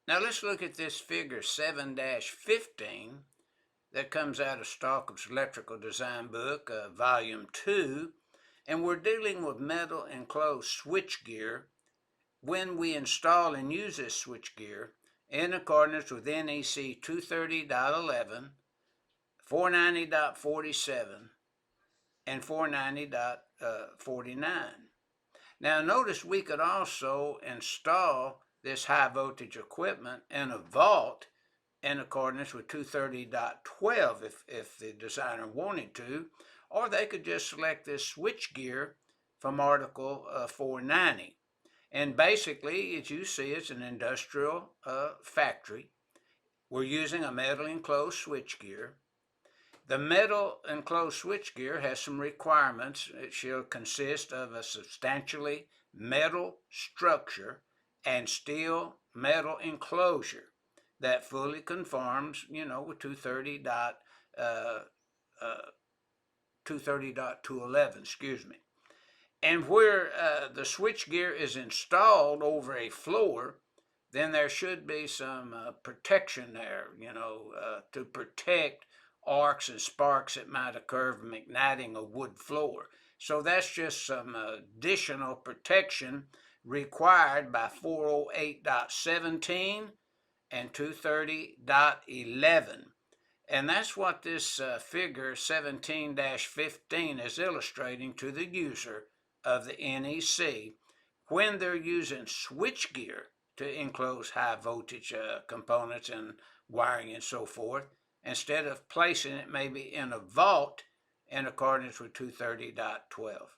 Now let's look at this figure 7-15 that comes out of Stallcup's Electrical Design Book, Volume 2, and we're dealing with metal-enclosed switchgear when we install and use this switchgear in accordance with NEC 230.11, 490.47, and 490.49. Now notice we could also install this high voltage equipment in a vault in accordance with 230.12 if the designer wanted to, or they could just select this switchgear from Article 490. And basically, as you see, it's an industrial factory. We're using a metal enclosed switchgear. The metal enclosed switchgear has some requirements. It shall consist of a substantially metal structure and steel metal enclosure that fully conforms, with 230.211, excuse me. And where the switchgear is installed over a floor, then there should be some protection there, to protect arcs and sparks that might occur from igniting a wood floor. So that's just some additional protection required by 408.17 and 230.11. And that's what this figure 17-15 is illustrating to the user of the NEC when they're using switchgear to enclose high voltage components and wiring and so forth, instead of placing it maybe in a vault in accordance with 230.12.